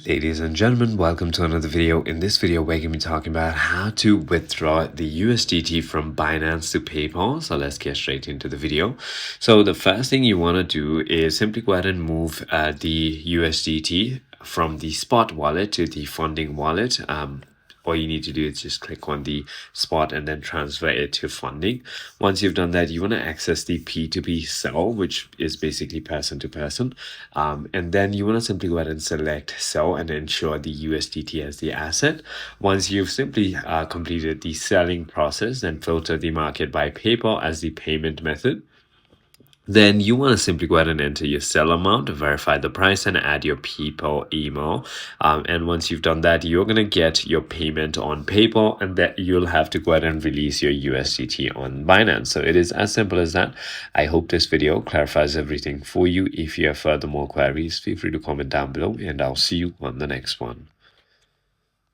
Ladies and gentlemen, welcome to another video. In this video, we're going to be talking about how to withdraw the USDT from Binance to PayPal. So let's get straight into the video. So the first thing you want to do is simply go ahead and move the USDT from the spot wallet to the funding wallet. All you need to do is just click on the spot and then transfer it to funding. Once you've done that, you want to access the P2P sell, which is basically person to person. And then you want to simply go ahead and select sell and ensure the USDT as the asset. Once you've simply completed the selling process, then filter the market by PayPal as the payment method. Then you want to simply go ahead and enter your sell amount, verify the price, and add your PayPal email. And once you've done that, you're going to get your payment on PayPal, and that you'll have to go ahead and release your USDT on Binance. So it is as simple as that. I hope this video clarifies everything for you. If you have further more queries, feel free to comment down below, and I'll see you on the next one.